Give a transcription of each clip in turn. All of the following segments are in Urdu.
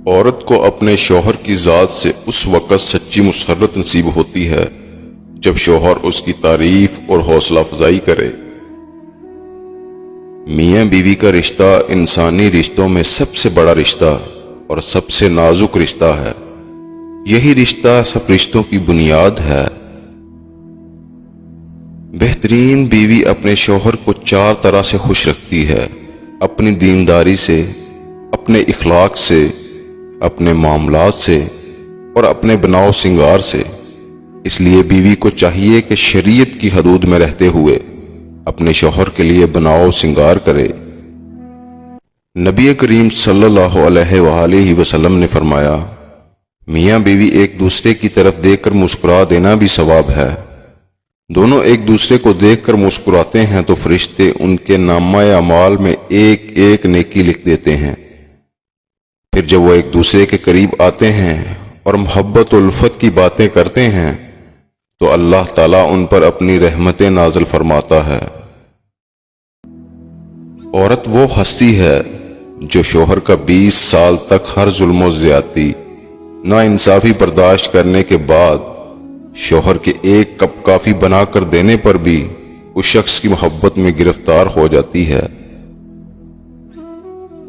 عورت کو اپنے شوہر کی ذات سے اس وقت سچی مسرت نصیب ہوتی ہے جب شوہر اس کی تعریف اور حوصلہ افزائی کرے۔ میاں بیوی کا رشتہ انسانی رشتوں میں سب سے بڑا رشتہ اور سب سے نازک رشتہ ہے۔ یہی رشتہ سب رشتوں کی بنیاد ہے۔ بہترین بیوی اپنے شوہر کو 4 طرح سے خوش رکھتی ہے: اپنی دینداری سے، اپنے اخلاق سے، اپنے معاملات سے اور اپنے بناؤ سنگار سے۔ اس لیے بیوی کو چاہیے کہ شریعت کی حدود میں رہتے ہوئے اپنے شوہر کے لیے بناؤ سنگار کرے۔ نبی کریم صلی اللہ علیہ وآلہ وسلم نے فرمایا، میاں بیوی ایک دوسرے کی طرف دیکھ کر مسکرا دینا بھی ثواب ہے۔ دونوں ایک دوسرے کو دیکھ کر مسکراتے ہیں تو فرشتے ان کے نامہ اعمال میں ایک ایک نیکی لکھ دیتے ہیں۔ پھر جب وہ ایک دوسرے کے قریب آتے ہیں اور محبت و الفت کی باتیں کرتے ہیں تو اللہ تعالیٰ ان پر اپنی رحمتیں نازل فرماتا ہے۔ عورت وہ ہستی ہے جو شوہر کا 20 سال تک ہر ظلم و زیادتی، ناانصافی برداشت کرنے کے بعد شوہر کے 1 کپ کافی بنا کر دینے پر بھی اس شخص کی محبت میں گرفتار ہو جاتی ہے۔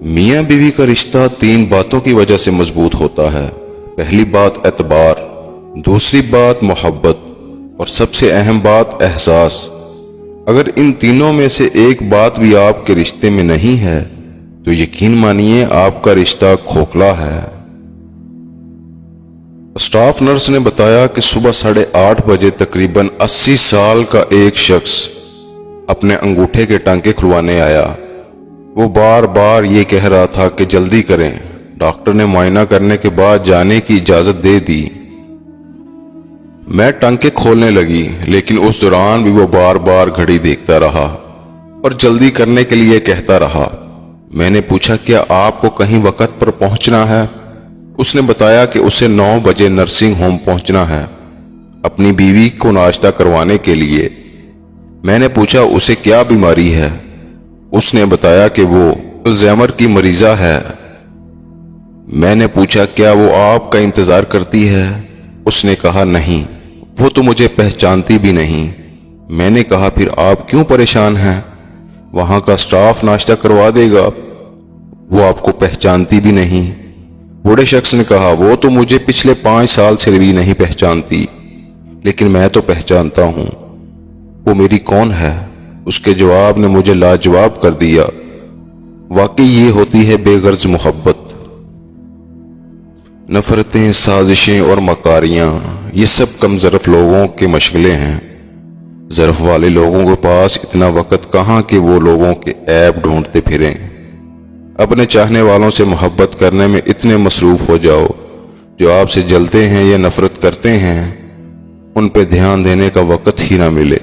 میاں بیوی کا رشتہ 3 باتوں کی وجہ سے مضبوط ہوتا ہے۔ پہلی بات اعتبار، دوسری بات محبت اور سب سے اہم بات احساس۔ اگر ان تینوں میں سے ایک بات بھی آپ کے رشتے میں نہیں ہے تو یقین مانیے آپ کا رشتہ کھوکھلا ہے۔ اسٹاف نرس نے بتایا کہ صبح 8:30 بجے تقریباً 80 سال کا ایک شخص اپنے انگوٹھے کے ٹانکے کھلوانے آیا۔ وہ بار بار یہ کہہ رہا تھا کہ جلدی کریں۔ ڈاکٹر نے معائنہ کرنے کے بعد جانے کی اجازت دے دی۔ میں ٹانکے کھولنے لگی لیکن اس دوران بھی وہ بار بار گھڑی دیکھتا رہا اور جلدی کرنے کے لیے کہتا رہا۔ میں نے پوچھا کیا آپ کو کہیں وقت پر پہنچنا ہے؟ اس نے بتایا کہ اسے 9 بجے نرسنگ ہوم پہنچنا ہے اپنی بیوی کو ناشتہ کروانے کے لیے۔ میں نے پوچھا اسے کیا بیماری ہے؟ اس نے بتایا کہ وہ الزائمر کی مریضہ ہے۔ میں نے پوچھا کیا وہ آپ کا انتظار کرتی ہے؟ اس نے کہا نہیں، وہ تو مجھے پہچانتی بھی نہیں۔ میں نے کہا پھر آپ کیوں پریشان ہیں؟ وہاں کا سٹاف ناشتہ کروا دے گا، وہ آپ کو پہچانتی بھی نہیں۔ بوڑھے شخص نے کہا وہ تو مجھے پچھلے 5 سال سے بھی نہیں پہچانتی، لیکن میں تو پہچانتا ہوں۔ وہ میری کون ہے؟ اس کے جواب نے مجھے لاجواب کر دیا۔ واقعی یہ ہوتی ہے بے غرض محبت۔ نفرتیں، سازشیں اور مکاریاں، یہ سب کم ظرف لوگوں کے مشغلے ہیں۔ ظرف والے لوگوں کے پاس اتنا وقت کہاں کہ وہ لوگوں کے عیب ڈھونڈتے پھریں۔ اپنے چاہنے والوں سے محبت کرنے میں اتنے مصروف ہو جاؤ جو آپ سے جلتے ہیں یا نفرت کرتے ہیں ان پہ دھیان دینے کا وقت ہی نہ ملے۔